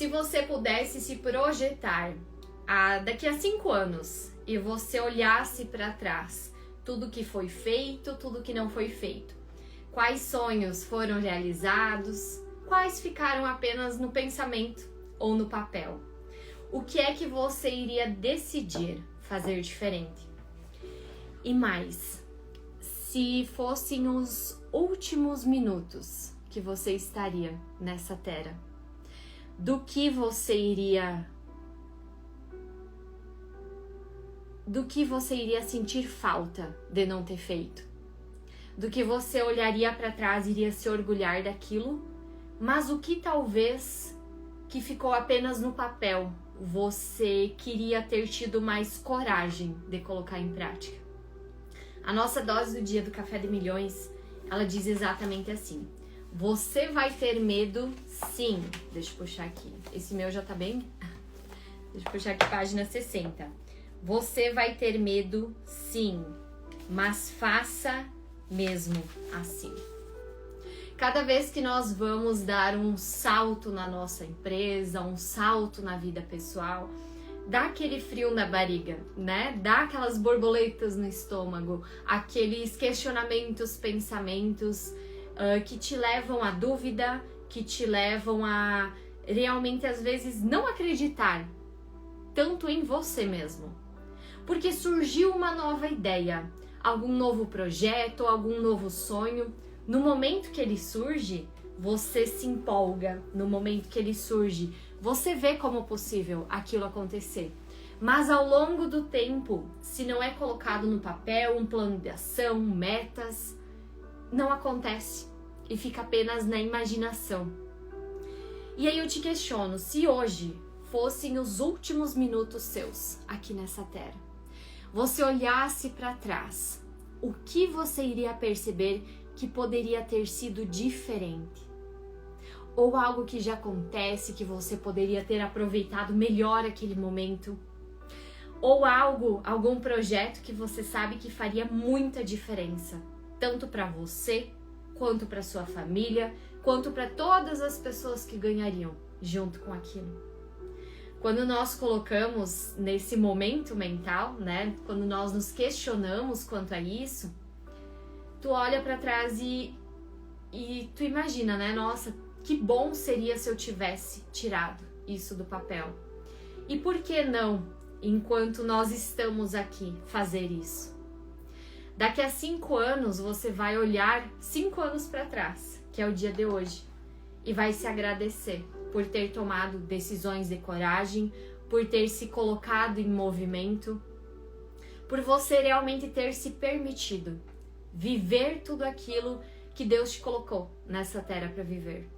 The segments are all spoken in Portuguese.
Se você pudesse se projetar daqui a 5 anos e você olhasse para trás, tudo que foi feito, tudo que não foi feito, quais sonhos foram realizados, quais ficaram apenas no pensamento ou no papel? O que é que você iria decidir fazer diferente? E mais, se fossem os últimos minutos que você estaria nessa terra, do que você iria sentir falta de não ter feito? Do que você olharia para trás e iria se orgulhar daquilo, mas o que talvez que ficou apenas no papel, você queria ter tido mais coragem de colocar em prática? A nossa dose do dia do Café de Milhões, ela diz exatamente assim: você vai ter medo, sim. Deixa eu puxar aqui. Esse meu já tá bem... Deixa eu puxar aqui, página 60. Você vai ter medo, sim, mas faça mesmo assim. Cada vez que nós vamos dar um salto na nossa empresa, um salto na vida pessoal, dá aquele frio na barriga, né? Dá aquelas borboletas no estômago, aqueles questionamentos, pensamentos que te levam à dúvida, que te levam a realmente às vezes não acreditar tanto em você mesmo. Porque surgiu uma nova ideia, algum novo projeto, algum novo sonho. No momento que ele surge, você se empolga. No momento que ele surge, você vê como possível aquilo acontecer. Mas ao longo do tempo, se não é colocado no papel um plano de ação, metas, não acontece e fica apenas na imaginação. E aí eu te questiono, se hoje fossem os últimos minutos seus aqui nessa terra, você olhasse para trás, o que você iria perceber que poderia ter sido diferente? Ou algo que já acontece, que você poderia ter aproveitado melhor aquele momento? Ou algum projeto que você sabe que faria muita diferença, tanto para você, quanto para sua família, quanto para todas as pessoas que ganhariam junto com aquilo? Quando nós colocamos nesse momento mental, né? Quando nós nos questionamos quanto a isso, tu olha para trás e tu imagina, né? Nossa, que bom seria se eu tivesse tirado isso do papel. E por que não, enquanto nós estamos aqui, fazer isso? Daqui a 5 anos, você vai olhar 5 anos para trás, que é o dia de hoje, e vai se agradecer por ter tomado decisões de coragem, por ter se colocado em movimento, por você realmente ter se permitido viver tudo aquilo que Deus te colocou nessa terra para viver.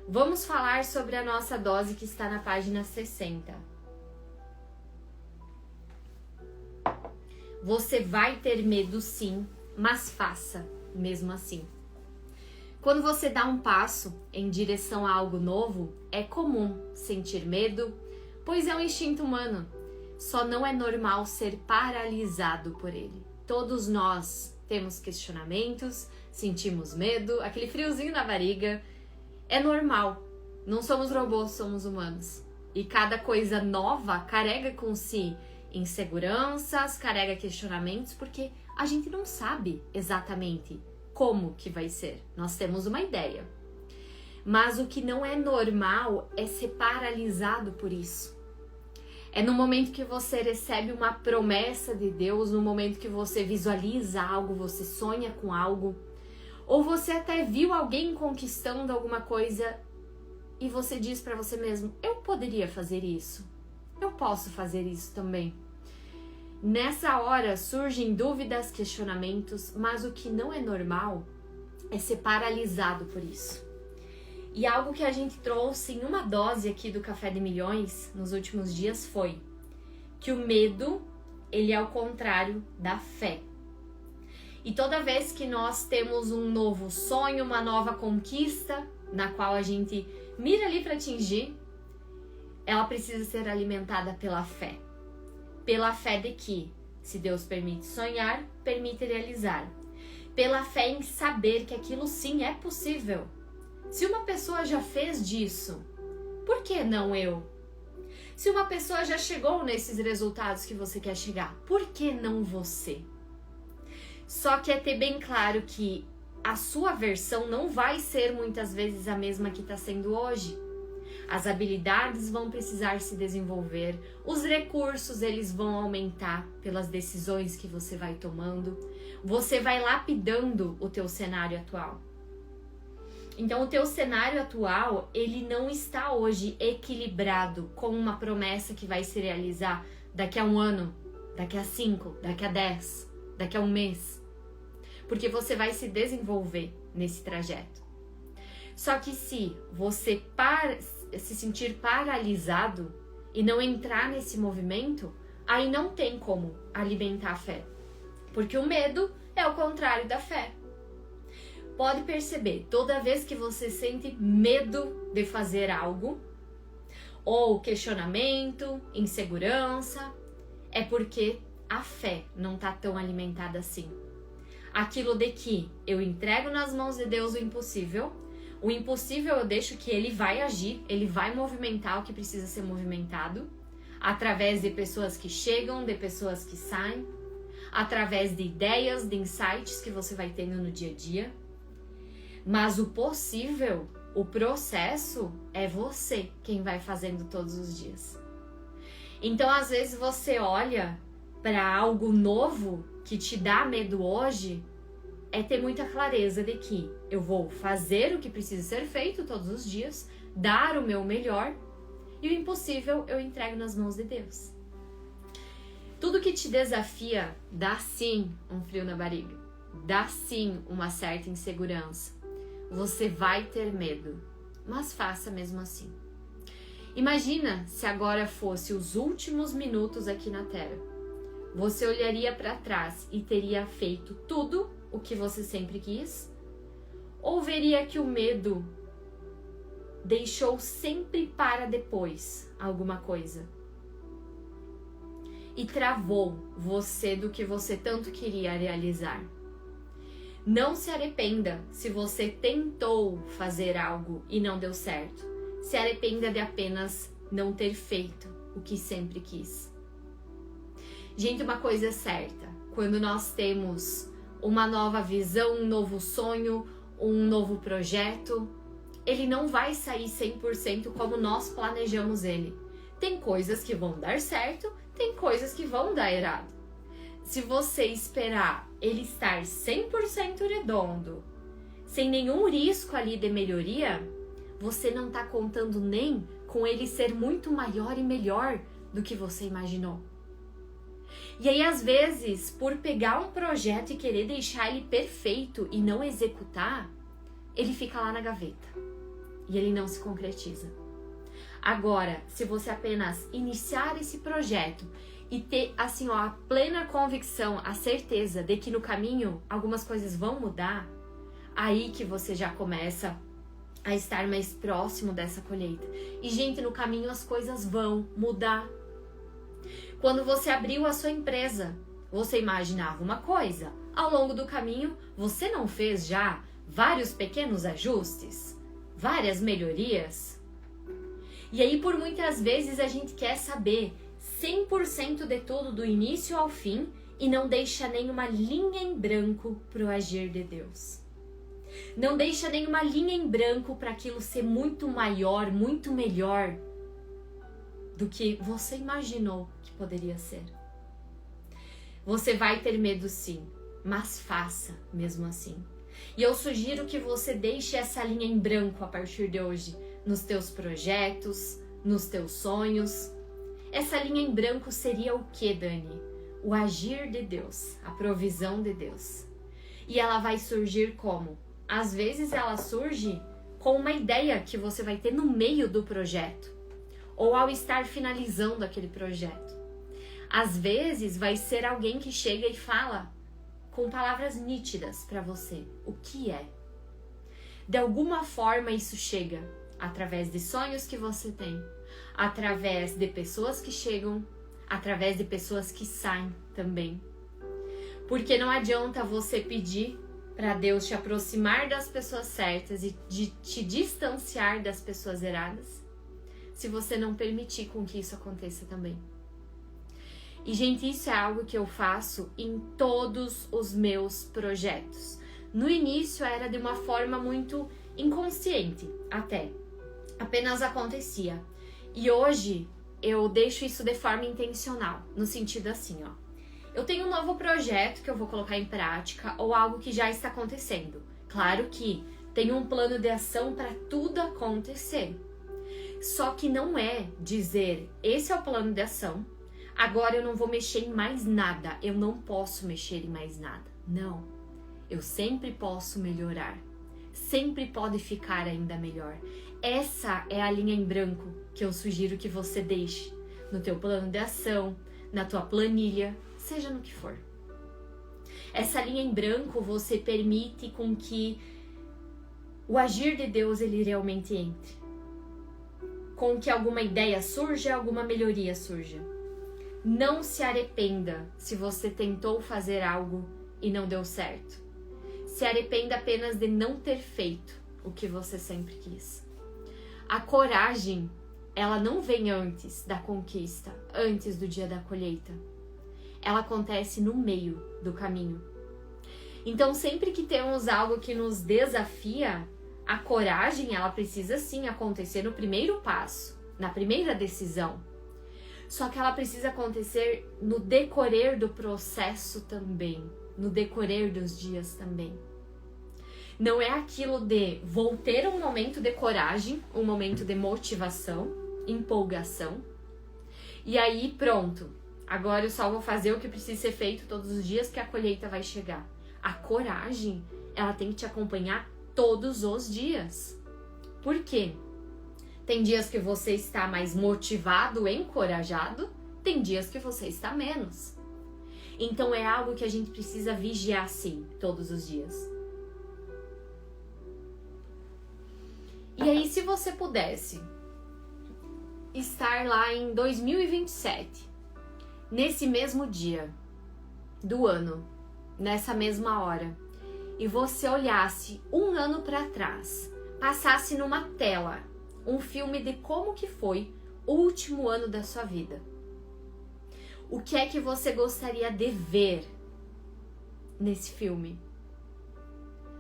Vamos falar sobre a nossa dose que está na página 60. Você vai ter medo sim, mas faça mesmo assim. Quando você dá um passo em direção a algo novo, é comum sentir medo, pois é um instinto humano. Só não é normal ser paralisado por ele. Todos nós temos questionamentos, sentimos medo, aquele friozinho na barriga. É normal. Não somos robôs, somos humanos. E cada coisa nova carrega com si inseguranças, carrega questionamentos, porque a gente não sabe exatamente como que vai ser. Nós temos uma ideia. Mas o que não é normal é ser paralisado por isso. É no momento que você recebe uma promessa de Deus, no momento que você visualiza algo, você sonha com algo, ou você até viu alguém conquistando alguma coisa e você diz para você mesmo: eu poderia fazer isso, eu posso fazer isso também. Nessa hora surgem dúvidas, questionamentos, mas o que não é normal é ser paralisado por isso. E algo que a gente trouxe em uma dose aqui do Café de Milhões nos últimos dias foi que o medo, ele é o contrário da fé. E toda vez que nós temos um novo sonho, uma nova conquista, na qual a gente mira ali para atingir, ela precisa ser alimentada pela fé. Pela fé de que, se Deus permite sonhar, permite realizar. Pela fé em saber que aquilo sim é possível. Se uma pessoa já fez disso, Por que não eu? Se uma pessoa já chegou nesses resultados que você quer chegar, por que não você? Só que é ter bem claro que a sua versão não vai ser muitas vezes a mesma que está sendo hoje. As habilidades vão precisar se desenvolver, os recursos eles vão aumentar pelas decisões que você vai tomando. Você vai lapidando o teu cenário atual. Então o teu cenário atual, ele não está hoje equilibrado com uma promessa que vai se realizar daqui a 1 ano, daqui a 5, daqui a 10, daqui a 1 mês. Porque você vai se desenvolver nesse trajeto. Só que se você se sentir paralisado e não entrar nesse movimento, aí não tem como alimentar a fé. Porque o medo é o contrário da fé. Pode perceber, toda vez que você sente medo de fazer algo, ou questionamento, insegurança, é porque a fé não está tão alimentada assim. Aquilo de que eu entrego nas mãos de Deus o impossível eu deixo que ele vai agir, ele vai movimentar o que precisa ser movimentado, através de pessoas que chegam, de pessoas que saem, através de ideias, de insights que você vai tendo no dia a dia. Mas o possível, o processo, é você quem vai fazendo todos os dias. Então, às vezes, você olha para algo novo que te dá medo hoje, é ter muita clareza de que eu vou fazer o que precisa ser feito todos os dias, dar o meu melhor, e o impossível eu entrego nas mãos de Deus. Tudo que te desafia dá sim um frio na barriga, dá sim uma certa insegurança. Você vai ter medo, mas faça mesmo assim. Imagina se agora fosse os últimos minutos aqui na Terra. Você olharia para trás e teria feito tudo o que você sempre quis? Ou veria que o medo deixou sempre para depois alguma coisa e travou você do que você tanto queria realizar? Não se arrependa se você tentou fazer algo e não deu certo. Se arrependa de apenas não ter feito o que sempre quis. Gente, uma coisa é certa. Quando nós temos uma nova visão, um novo sonho, um novo projeto, ele não vai sair 100% como nós planejamos ele. Tem coisas que vão dar certo, tem coisas que vão dar errado. Se você esperar ele estar 100% redondo, sem nenhum risco ali de melhoria, você não está contando nem com ele ser muito maior e melhor do que você imaginou. E aí, às vezes, por pegar um projeto e querer deixar ele perfeito e não executar, ele fica lá na gaveta e ele não se concretiza. Agora, se você apenas iniciar esse projeto e ter, assim, ó, a plena convicção, a certeza de que no caminho algumas coisas vão mudar, aí que você já começa a estar mais próximo dessa colheita. E, gente, no caminho as coisas vão mudar. Quando você abriu a sua empresa, você imaginava uma coisa. Ao longo do caminho, você não fez já vários pequenos ajustes? Várias melhorias? E aí, por muitas vezes, a gente quer saber 100% de tudo, do início ao fim, e não deixa nenhuma linha em branco para o agir de Deus. Não deixa nenhuma linha em branco para aquilo ser muito maior, muito melhor do que você imaginou que poderia ser. Você vai ter medo sim, mas faça mesmo assim. E eu sugiro que você deixe essa linha em branco a partir de hoje, nos teus projetos, nos teus sonhos. Essa linha em branco seria o que, Dani? O agir de Deus, a provisão de Deus. E ela vai surgir como? Às vezes ela surge com uma ideia que você vai ter no meio do projeto, ou ao estar finalizando aquele projeto. Às vezes vai ser alguém que chega e fala com palavras nítidas para você o que é. De alguma forma isso chega através de sonhos que você tem, através de pessoas que chegam, através de pessoas que saem também. Porque não adianta você pedir para Deus te aproximar das pessoas certas e de te distanciar das pessoas erradas, se você não permitir com que isso aconteça também. E, gente, isso é algo que eu faço em todos os meus projetos. No início era de uma forma muito inconsciente, até. Apenas acontecia. E hoje eu deixo isso de forma intencional, no sentido assim, ó. Eu tenho um novo projeto que eu vou colocar em prática ou algo que já está acontecendo. Claro que tenho um plano de ação para tudo acontecer. Só que não é dizer, esse é o plano de ação, agora eu não vou mexer em mais nada, eu não posso mexer em mais nada. Não, eu sempre posso melhorar, sempre pode ficar ainda melhor. Essa é a linha em branco que eu sugiro que você deixe no teu plano de ação, na tua planilha, seja no que for. Essa linha em branco você permite com que o agir de Deus ele realmente entre. Com que alguma ideia surja, alguma melhoria surja. Não se arrependa se você tentou fazer algo e não deu certo. Se arrependa apenas de não ter feito o que você sempre quis. A coragem, ela não vem antes da conquista, antes do dia da colheita. Ela acontece no meio do caminho. Então, sempre que temos algo que nos desafia, a coragem, ela precisa sim acontecer no primeiro passo, na primeira decisão. Só que ela precisa acontecer no decorrer do processo também, no decorrer dos dias também. Não é aquilo de vou ter um momento de coragem, um momento de motivação, empolgação, e aí pronto, agora eu só vou fazer o que precisa ser feito todos os dias que a colheita vai chegar. A coragem, ela tem que te acompanhar todos os dias. Por quê? Tem dias que você está mais motivado, encorajado, tem dias que você está menos. Então é algo que a gente precisa vigiar sim, todos os dias. E aí, se você pudesse estar lá em 2027, nesse mesmo dia do ano, nessa mesma hora, e você olhasse um ano para trás, passasse numa tela um filme de como que foi o último ano da sua vida, o que é que você gostaria de ver nesse filme?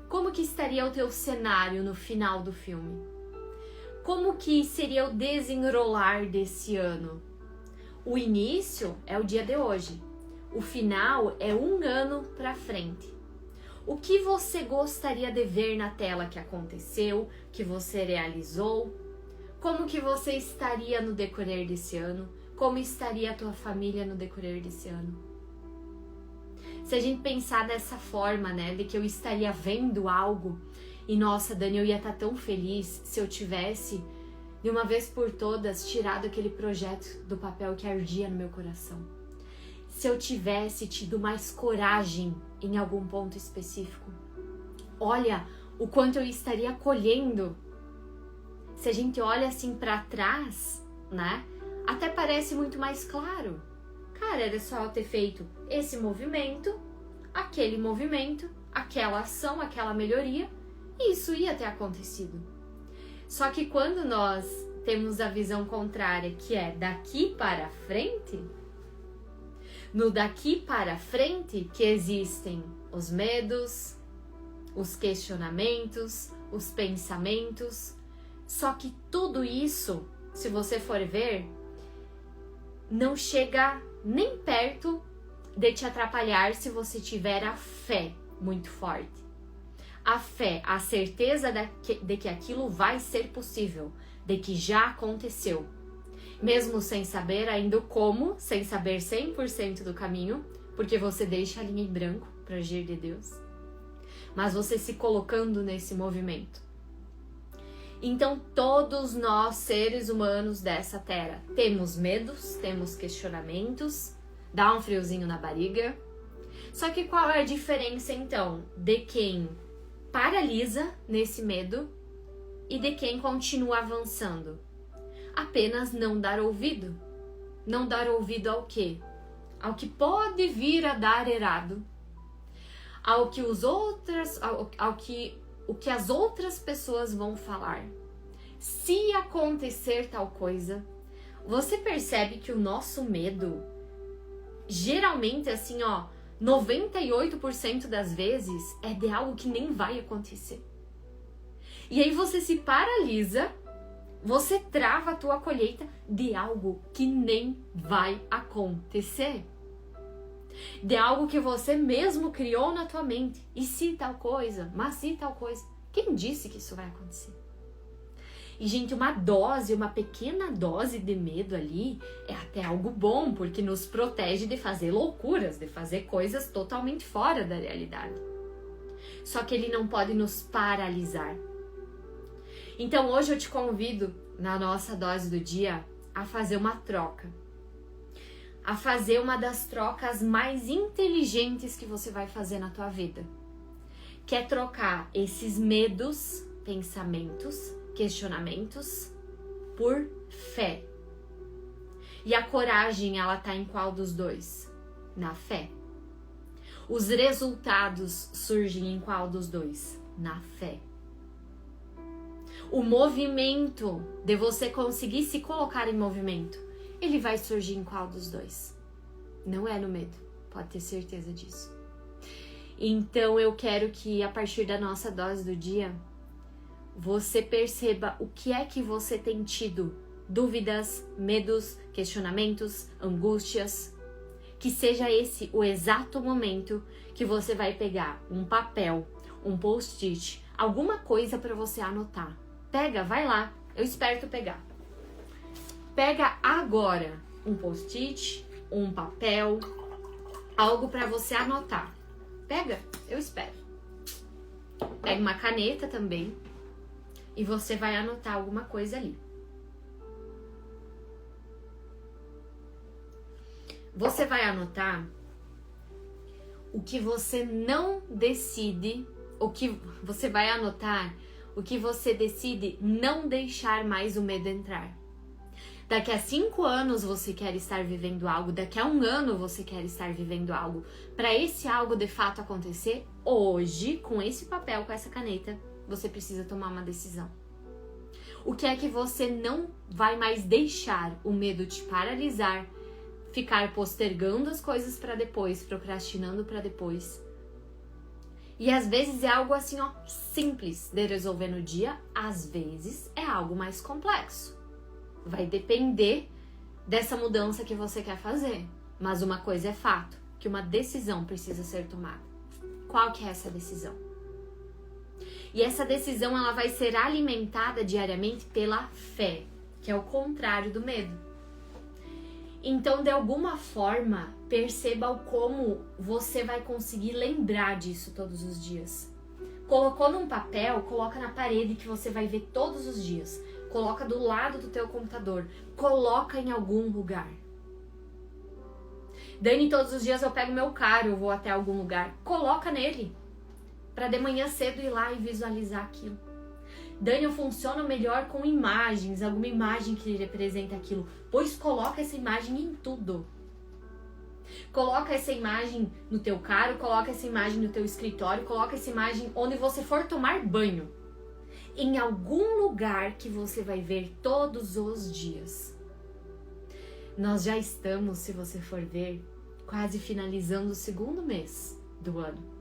Como que estaria o teu cenário no final do filme? Como que seria o desenrolar desse ano? O início é o dia de hoje. O final é um ano para frente. O que você gostaria de ver na tela que aconteceu, que você realizou? Como que você estaria no decorrer desse ano? Como estaria a tua família no decorrer desse ano? Se a gente pensar dessa forma, né, de que eu estaria vendo algo e nossa, Dani, eu ia estar tão feliz se eu tivesse, de uma vez por todas, tirado aquele projeto do papel que ardia no meu coração. Se eu tivesse tido mais coragem em algum ponto específico. Olha o quanto eu estaria colhendo. Se a gente olha assim para trás, né, até parece muito mais claro. Cara, era só eu ter feito esse movimento, aquele movimento, aquela ação, aquela melhoria, e isso ia ter acontecido. Só que quando nós temos a visão contrária, que é daqui para frente, no daqui para frente que existem os medos, os questionamentos, os pensamentos, só que tudo isso, se você for ver, não chega nem perto de te atrapalhar se você tiver a fé muito forte. A fé, a certeza de que aquilo vai ser possível, de que já aconteceu. Mesmo sem saber ainda como, sem saber 100% do caminho, porque você deixa a linha em branco para agir de Deus. Mas você se colocando nesse movimento. Então, todos nós, seres humanos dessa terra, temos medos, temos questionamentos, dá um friozinho na barriga. Só que qual é a diferença, então, de quem paralisa nesse medo e de quem continua avançando? Apenas não dar ouvido. Não dar ouvido ao quê? Ao que pode vir a dar errado. Ao que o que as outras pessoas vão falar. se acontecer tal coisa, você percebe que o nosso medo, geralmente assim, 98% das vezes é de algo que nem vai acontecer. E aí você se paralisa, você trava a tua colheita de algo que nem vai acontecer. De algo que você mesmo criou na tua mente. E se tal coisa? Mas se tal coisa? Quem disse que isso vai acontecer? E, gente, uma pequena dose de medo ali é até algo bom, porque nos protege de fazer loucuras, de fazer coisas totalmente fora da realidade. Só que ele não pode nos paralisar. Então, hoje eu te convido, na nossa dose do dia, a fazer uma troca. A fazer uma das trocas mais inteligentes que você vai fazer na tua vida. Que é trocar esses medos, pensamentos, questionamentos por fé. E a coragem, ela tá em qual dos dois? Na fé. Os resultados surgem em qual dos dois? Na fé. O movimento de você conseguir se colocar em movimento, ele vai surgir em qual dos dois? Não é no medo, pode ter certeza disso. Então eu quero que a partir da nossa dose do dia, você perceba o que é que você tem tido, dúvidas, medos, questionamentos, angústias. Que seja esse o exato momento que você vai pegar um papel, um post-it, alguma coisa para você anotar. Pega, vai lá, eu espero tu pegar. Pega agora um post-it, um papel, algo para você anotar. Pega, eu espero. Pega uma caneta também. E você vai anotar alguma coisa ali. Você vai anotar o que você não decide, você vai anotar o que você decide não deixar mais o medo entrar. Daqui a 5 anos você quer estar vivendo algo, daqui a 1 ano você quer estar vivendo algo. Para esse algo de fato acontecer, hoje, com esse papel, com essa caneta, você precisa tomar uma decisão. O que é que você não vai mais deixar o medo te paralisar, ficar postergando as coisas para depois, procrastinando para depois? E às vezes é algo assim, simples de resolver no dia, às vezes é algo mais complexo. Vai depender dessa mudança que você quer fazer. Mas uma coisa é fato, que uma decisão precisa ser tomada. Qual que é essa decisão? E essa decisão, ela vai ser alimentada diariamente pela fé, que é o contrário do medo. Então, de alguma forma, perceba o como você vai conseguir lembrar disso todos os dias. Colocou num papel, coloca na parede que você vai ver todos os dias. Coloca do lado do teu computador. Coloca em algum lugar. Dani, todos os dias eu pego meu carro, eu vou até algum lugar. Coloca nele. Para de manhã cedo ir lá e visualizar aquilo. Dani, eu funciono melhor com imagens, alguma imagem que representa aquilo. Pois coloca essa imagem em tudo. Coloca essa imagem no teu carro, coloca essa imagem no teu escritório, coloca essa imagem onde você for tomar banho. Em algum lugar que você vai ver todos os dias. Nós já estamos, se você for ver, quase finalizando o 2º mês do ano.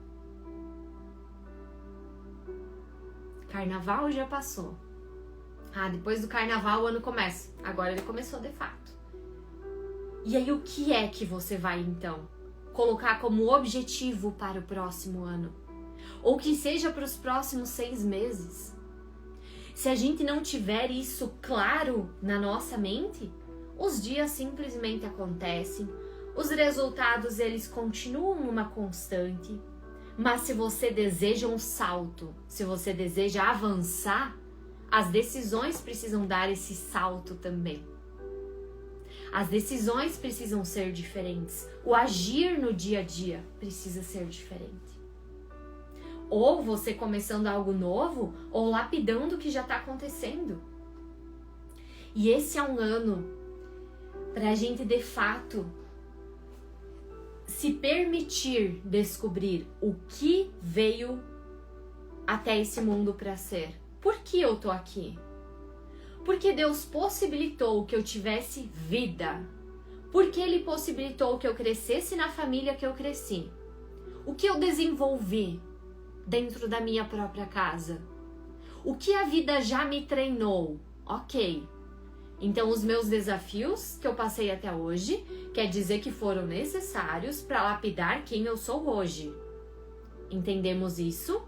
Carnaval já passou. Depois do carnaval o ano começa. Agora ele começou de fato. E aí o que é que você vai então colocar como objetivo para o próximo ano? Ou que seja para os próximos 6 meses? Se a gente não tiver isso claro na nossa mente, os dias simplesmente acontecem, os resultados eles continuam numa constante. Mas se você deseja um salto, se você deseja avançar, as decisões precisam dar esse salto também. As decisões precisam ser diferentes. O agir no dia a dia precisa ser diferente. Ou você começando algo novo, ou lapidando o que já está acontecendo. E esse é um ano para a gente de fato se permitir descobrir o que veio até esse mundo para ser. Por que eu tô aqui? Porque Deus possibilitou que eu tivesse vida. Porque Ele possibilitou que eu crescesse na família que eu cresci. O que eu desenvolvi dentro da minha própria casa? O que a vida já me treinou? Ok. Então, os meus desafios que eu passei até hoje, quer dizer que foram necessários para lapidar quem eu sou hoje. Entendemos isso?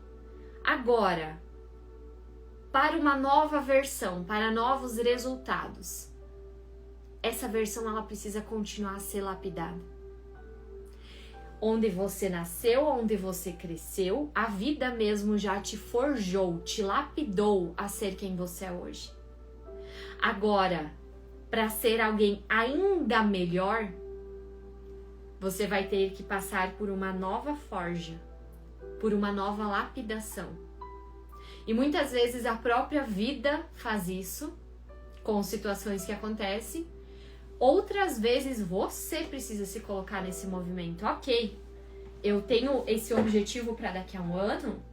Agora, para uma nova versão, para novos resultados, essa versão ela precisa continuar a ser lapidada. Onde você nasceu, onde você cresceu, a vida mesmo já te forjou, te lapidou a ser quem você é hoje. Agora, para ser alguém ainda melhor, você vai ter que passar por uma nova forja, por uma nova lapidação. E muitas vezes a própria vida faz isso, com situações que acontecem. Outras vezes você precisa se colocar nesse movimento. Ok, eu tenho esse objetivo para daqui a um ano,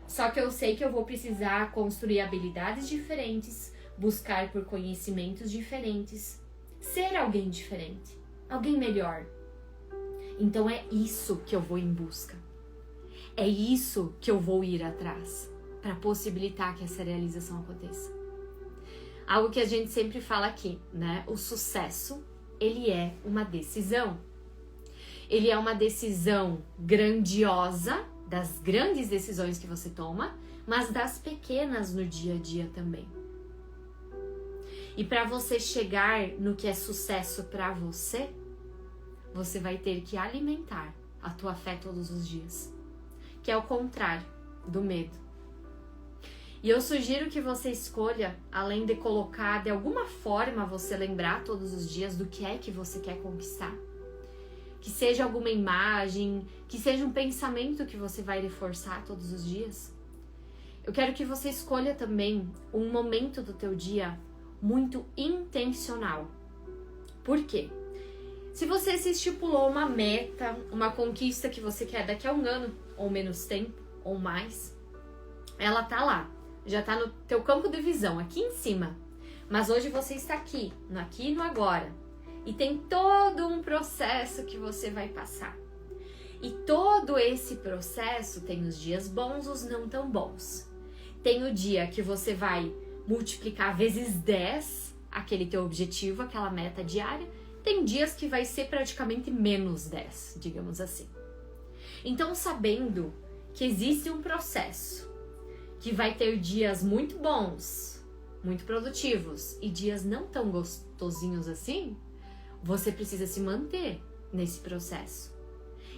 só que eu sei que eu vou precisar construir habilidades diferentes, buscar por conhecimentos diferentes, ser alguém diferente, alguém melhor. Então é isso que eu vou em busca. É isso que eu vou ir atrás para possibilitar que essa realização aconteça. Algo que a gente sempre fala aqui, né? O sucesso, ele é uma decisão. Ele é uma decisão grandiosa, das grandes decisões que você toma, mas das pequenas no dia a dia também. E para você chegar no que é sucesso para você, você vai ter que alimentar a tua fé todos os dias, que é o contrário do medo. E eu sugiro que você escolha, além de colocar de alguma forma você lembrar todos os dias do que é que você quer conquistar. Que seja alguma imagem, que seja um pensamento que você vai reforçar todos os dias. Eu quero que você escolha também um momento do teu dia muito intencional. Por quê? Se você se estipulou uma meta, uma conquista que você quer daqui a um ano, ou menos tempo, ou mais, ela tá lá. Já tá no teu campo de visão, aqui em cima. Mas hoje você está aqui, no aqui e no agora. E tem todo um processo que você vai passar. E todo esse processo tem os dias bons, os não tão bons. Tem o dia que você vai multiplicar vezes 10 aquele teu objetivo, aquela meta diária. Tem dias que vai ser praticamente menos 10, digamos assim. Então, sabendo que existe um processo, que vai ter dias muito bons, muito produtivos e dias não tão gostosinhos assim, você precisa se manter nesse processo.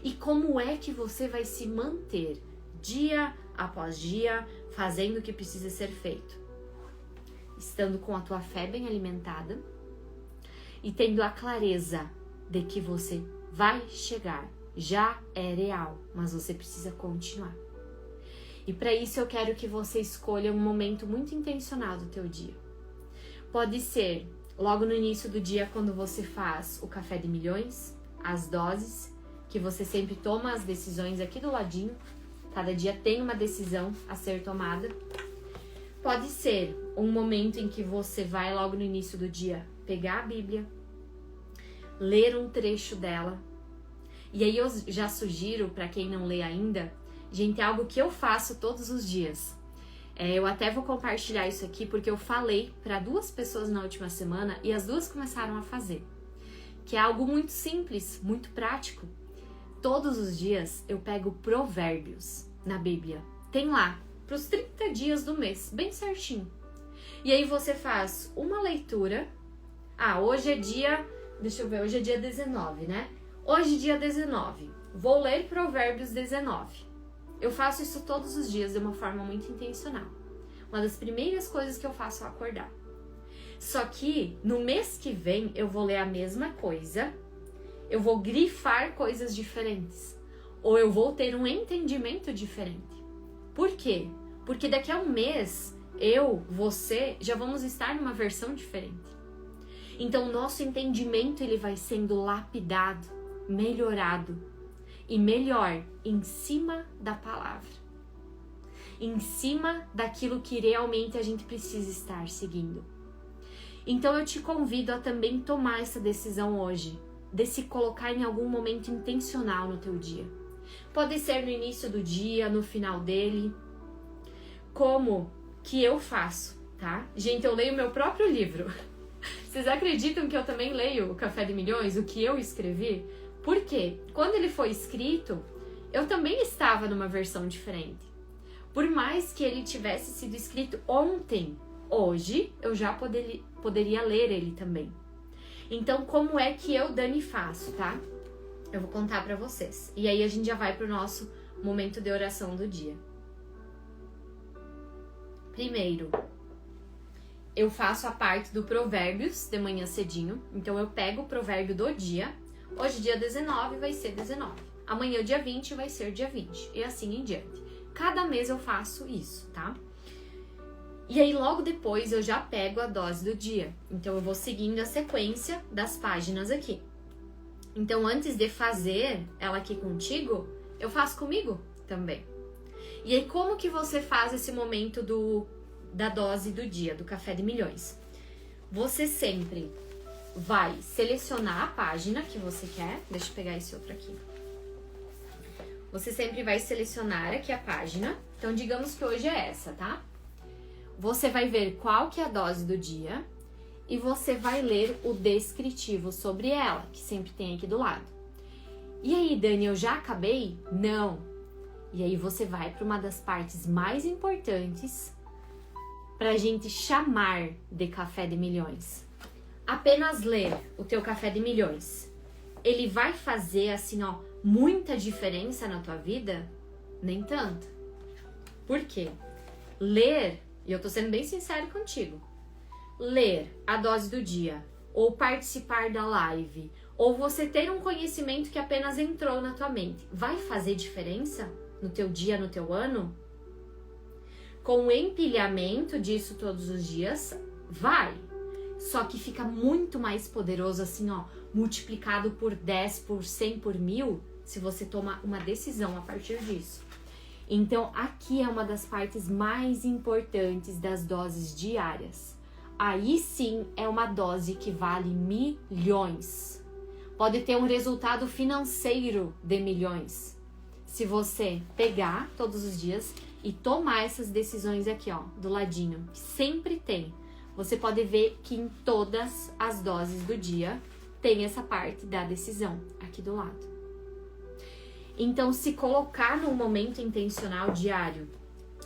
E como é que você vai se manter dia após dia, fazendo o que precisa ser feito? Estando com a tua fé bem alimentada e tendo a clareza de que você vai chegar. Já é real, mas você precisa continuar. E para isso eu quero que você escolha um momento muito intencional do teu dia. Pode ser logo no início do dia, quando você faz o café de milhões, as doses, que você sempre toma as decisões aqui do ladinho. Cada dia tem uma decisão a ser tomada. Pode ser um momento em que você vai logo no início do dia pegar a Bíblia, ler um trecho dela. E aí eu já sugiro, para quem não lê ainda, gente, é algo que eu faço todos os dias. Eu até vou compartilhar isso aqui porque eu falei para 2 pessoas na última semana e as 2 começaram a fazer. Que é algo muito simples, muito prático. Todos os dias eu pego Provérbios na Bíblia. Tem lá, para os 30 dias do mês, bem certinho. E aí você faz uma leitura. Hoje é dia... Deixa eu ver, hoje é dia 19, né? Hoje, dia 19, vou ler Provérbios 19. Eu faço isso todos os dias de uma forma muito intencional. Uma das primeiras coisas que eu faço ao acordar. Só que no mês que vem eu vou ler a mesma coisa, eu vou grifar coisas diferentes, ou eu vou ter um entendimento diferente. Por quê? Porque daqui a um mês, você, já vamos estar numa versão diferente. Então o nosso entendimento ele vai sendo lapidado, melhorado e melhor em cima da palavra, em cima daquilo que realmente a gente precisa estar seguindo. Então eu te convido a também tomar essa decisão hoje, de se colocar em algum momento intencional no teu dia. Pode ser no início do dia, no final dele, como que eu faço, tá? Gente, eu leio meu próprio livro. Vocês acreditam que eu também leio o Café de Milhões, o que eu escrevi? Por quê? Quando ele foi escrito, eu também estava numa versão diferente. Por mais que ele tivesse sido escrito ontem, hoje eu já poderia ler ele também. Então, como é que eu, Dani, faço, tá? Eu vou contar pra vocês. E aí a gente já vai pro nosso momento de oração do dia. Primeiro, eu faço a parte do Provérbios de manhã cedinho. Então eu pego o provérbio do dia. Hoje, dia 19, vai ser 19. Amanhã, dia 20, vai ser dia 20. E assim em diante. Cada mês eu faço isso, tá? E aí logo depois eu já pego a dose do dia. Então eu vou seguindo a sequência das páginas aqui. Então antes de fazer ela aqui contigo, eu faço comigo também. E aí como que você faz esse momento da dose do dia, do Café de Milhões? Você sempre vai selecionar a página que você quer. Deixa eu pegar esse outro aqui. Você sempre vai selecionar aqui a página. Então digamos que hoje é essa, tá? Você vai ver qual que é a dose do dia e você vai ler o descritivo sobre ela, que sempre tem aqui do lado. E aí, Dani, eu já acabei? Não. E aí você vai para uma das partes mais importantes para a gente chamar de Café de Milhões. Apenas ler o teu Café de Milhões, ele vai fazer assim, ó, muita diferença na tua vida? Nem tanto. Por quê? Ler, e eu tô sendo bem sincero contigo, ler a dose do dia, ou participar da live, ou você ter um conhecimento que apenas entrou na tua mente, vai fazer diferença no teu dia, no teu ano? Com o empilhamento disso todos os dias, vai. Só que fica muito mais poderoso assim, ó, multiplicado por 10, por 100, por 1000, se você tomar uma decisão a partir disso. Então, aqui é uma das partes mais importantes das doses diárias. Aí sim é uma dose que vale milhões. Pode ter um resultado financeiro de milhões. Se você pegar todos os dias e tomar essas decisões aqui, ó, do ladinho, que sempre tem. Você pode ver que em todas as doses do dia tem essa parte da decisão aqui do lado. Então, se colocar num momento intencional diário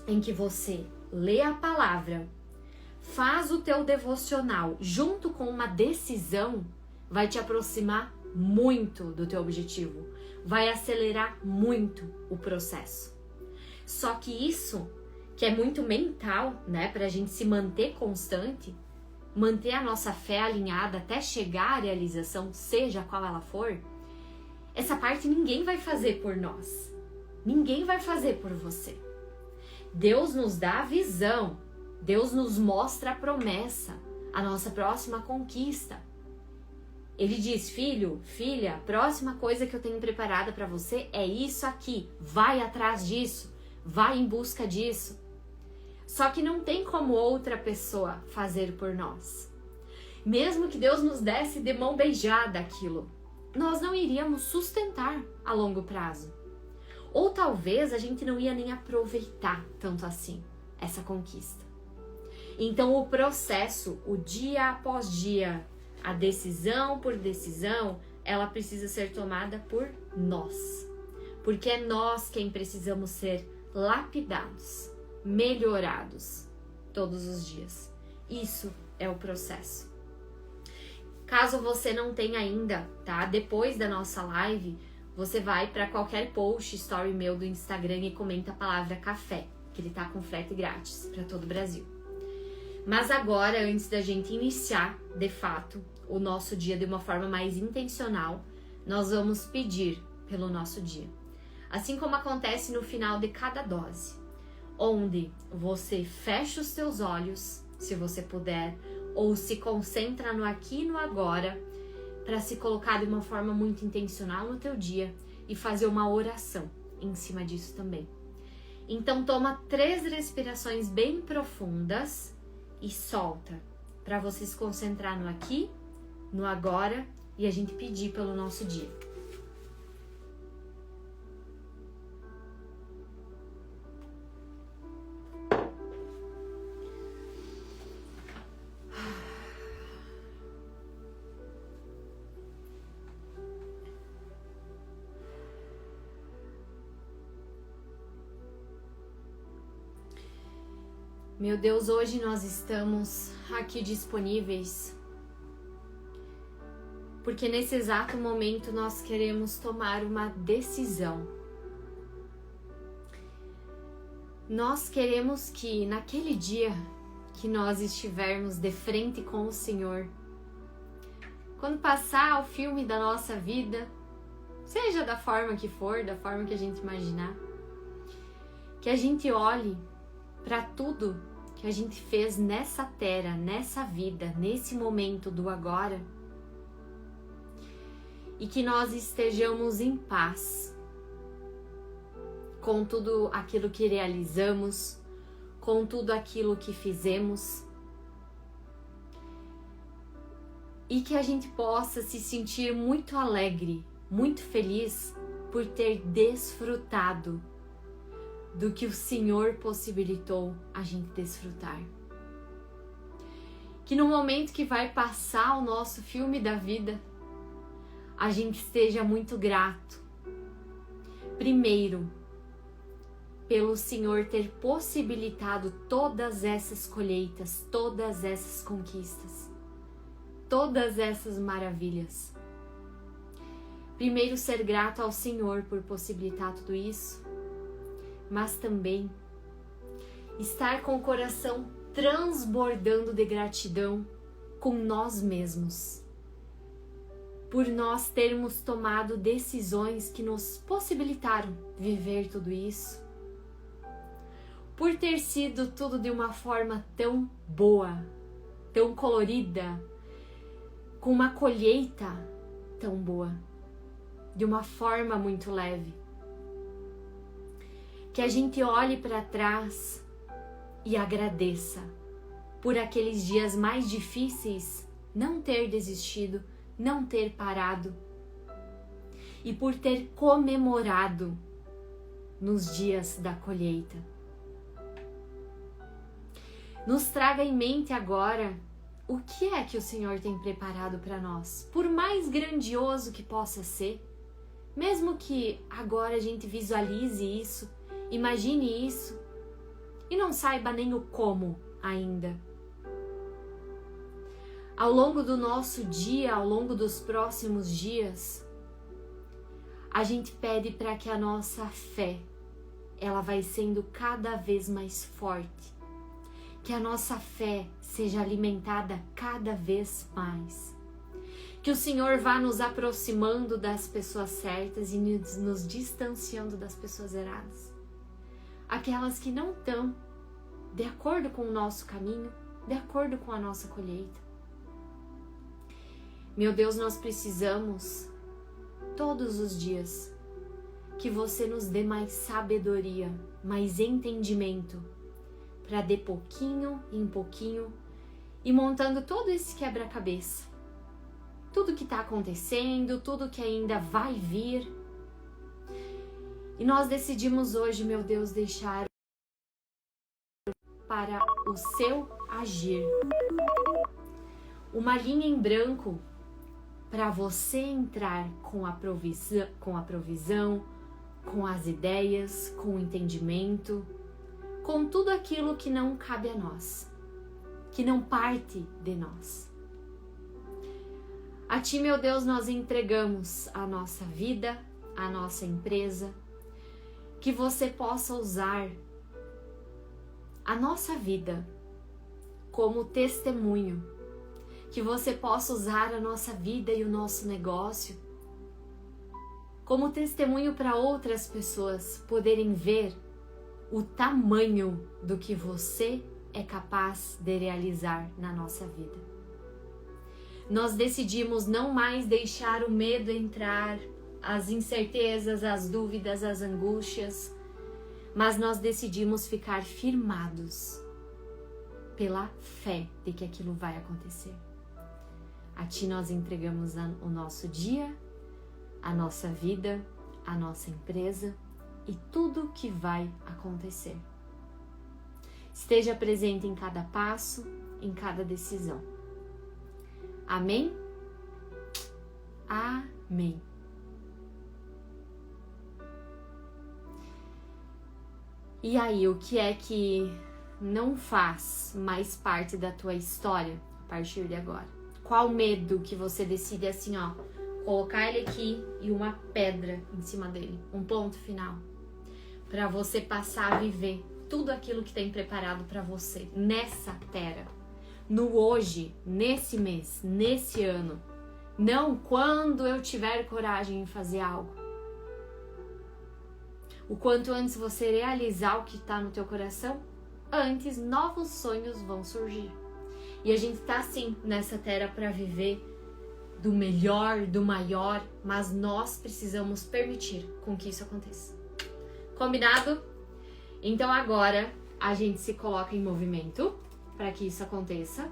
em que você lê a palavra, faz o teu devocional junto com uma decisão, vai te aproximar muito do teu objetivo, vai acelerar muito o processo. Só que isso, que é muito mental, né, pra gente se manter constante, manter a nossa fé alinhada até chegar à realização, seja qual ela for, essa parte ninguém vai fazer por nós. Ninguém vai fazer por você. Deus nos dá a visão. Deus nos mostra a promessa, a nossa próxima conquista. Ele diz, filho, filha, a próxima coisa que eu tenho preparada para você é isso aqui. Vai atrás disso. Vai em busca disso. Só que não tem como outra pessoa fazer por nós. Mesmo que Deus nos desse de mão beijada aquilo, nós não iríamos sustentar a longo prazo. Ou talvez a gente não ia nem aproveitar tanto assim essa conquista. Então o processo, o dia após dia, a decisão por decisão, ela precisa ser tomada por nós. Porque é nós quem precisamos ser lapidados, melhorados todos os dias. Isso é o processo. Caso você não tenha ainda, tá? Depois da nossa live, você vai para qualquer post, story meu do Instagram e comenta a palavra café, que ele tá com frete grátis para todo o Brasil. Mas agora, antes da gente iniciar, de fato, o nosso dia de uma forma mais intencional, nós vamos pedir pelo nosso dia. Assim como acontece no final de cada dose, onde você fecha os seus olhos, se você puder, ou se concentra no aqui e no agora, para se colocar de uma forma muito intencional no teu dia e fazer uma oração em cima disso também. Então toma 3 respirações bem profundas e solta. para você se concentrar no aqui, no agora e a gente pedir pelo nosso dia. Meu Deus, hoje nós estamos aqui disponíveis porque nesse exato momento nós queremos tomar uma decisão. Nós queremos que naquele dia que nós estivermos de frente com o Senhor, quando passar o filme da nossa vida, seja da forma que for, da forma que a gente imaginar, que a gente olhe para tudo que a gente fez nessa terra, nessa vida, nesse momento do agora, e que nós estejamos em paz com tudo aquilo que realizamos, com tudo aquilo que fizemos, e que a gente possa se sentir muito alegre, muito feliz por ter desfrutado do que o Senhor possibilitou a gente desfrutar. Que no momento que vai passar o nosso filme da vida, a gente esteja muito grato. Primeiro, pelo Senhor ter possibilitado todas essas colheitas, todas essas conquistas, todas essas maravilhas. Primeiro, ser grato ao Senhor por possibilitar tudo isso, mas também estar com o coração transbordando de gratidão com nós mesmos, por nós termos tomado decisões que nos possibilitaram viver tudo isso, por ter sido tudo de uma forma tão boa, tão colorida, com uma colheita tão boa, de uma forma muito leve. Que a gente olhe para trás e agradeça por aqueles dias mais difíceis, não ter desistido, não ter parado, e por ter comemorado nos dias da colheita. Nos traga em mente agora o que é que o Senhor tem preparado para nós, por mais grandioso que possa ser, mesmo que agora a gente visualize isso, imagine isso e não saiba nem o como ainda. Ao longo do nosso dia, ao longo dos próximos dias, a gente pede para que a nossa fé, ela vai sendo cada vez mais forte, que a nossa fé seja alimentada cada vez mais, que o Senhor vá nos aproximando das pessoas certas e nos distanciando das pessoas erradas. Aquelas que não estão de acordo com o nosso caminho, de acordo com a nossa colheita. Meu Deus, nós precisamos todos os dias que você nos dê mais sabedoria, mais entendimento, para de pouquinho em pouquinho ir montando todo esse quebra-cabeça. Tudo que está acontecendo, tudo que ainda vai vir. E nós decidimos hoje, meu Deus, deixar para o seu agir uma linha em branco para você entrar com a provisão, com as ideias, com o entendimento, com tudo aquilo que não cabe a nós, que não parte de nós. A Ti, meu Deus, nós entregamos a nossa vida, a nossa empresa, que você possa usar a nossa vida como testemunho, que você possa usar a nossa vida e o nosso negócio como testemunho para outras pessoas poderem ver o tamanho do que você é capaz de realizar na nossa vida. Nós decidimos não mais deixar o medo entrar, as incertezas, as dúvidas, as angústias, mas nós decidimos ficar firmados pela fé de que aquilo vai acontecer. A Ti nós entregamos o nosso dia, a nossa vida, a nossa empresa e tudo que vai acontecer. Esteja presente em cada passo, em cada decisão. Amém? Amém. E aí, o que é que não faz mais parte da tua história a partir de agora? Qual medo que você decide assim, ó, colocar ele aqui e uma pedra em cima dele, um ponto final, para você passar a viver tudo aquilo que tem preparado para você nessa terra, no hoje, nesse mês, nesse ano, não quando eu tiver coragem em fazer algo. O quanto antes você realizar o que está no teu coração, antes novos sonhos vão surgir. E a gente tá assim nessa terra para viver do melhor, do maior, mas nós precisamos permitir com que isso aconteça. Combinado? Então agora a gente se coloca em movimento para que isso aconteça,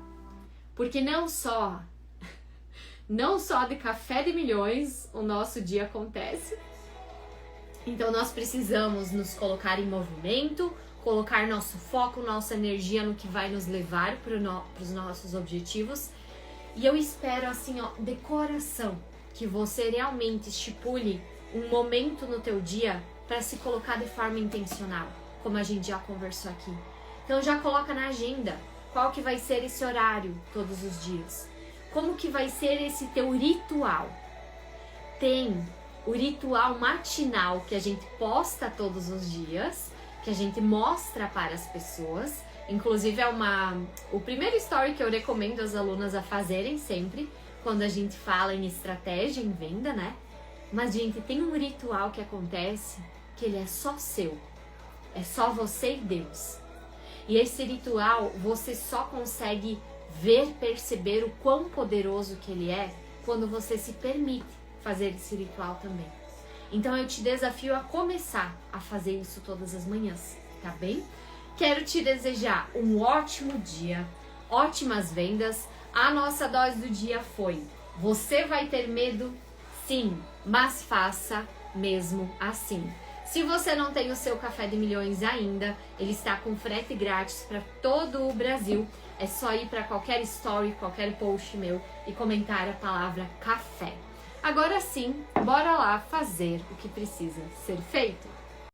porque não só de café de milhões o nosso dia acontece. Então nós precisamos nos colocar em movimento, colocar nosso foco, nossa energia no que vai nos levar para os nossos objetivos. E eu espero assim, ó, de coração, que você realmente estipule um momento no teu dia para se colocar de forma intencional, como a gente já conversou aqui. Então já coloca na agenda qual que vai ser esse horário todos os dias. Como que vai ser esse teu ritual? Tem o ritual matinal que a gente posta todos os dias, que a gente mostra para as pessoas. Inclusive o primeiro story que eu recomendo as alunas a fazerem sempre, quando a gente fala em estratégia, em venda, né? Mas, gente, tem um ritual que acontece que ele é só seu. É só você e Deus. E esse ritual você só consegue ver, perceber o quão poderoso que ele é quando você se permite fazer esse ritual também. Então eu te desafio a começar a fazer isso todas as manhãs, tá bem? Quero te desejar um ótimo dia, ótimas vendas. A nossa dose do dia foi: você vai ter medo? Sim, mas faça mesmo assim. Se você não tem o seu Café de Milhões ainda, ele está com frete grátis para todo o Brasil. É só ir para qualquer story, qualquer post meu e comentar a palavra café. Agora sim, bora lá fazer o que precisa ser feito.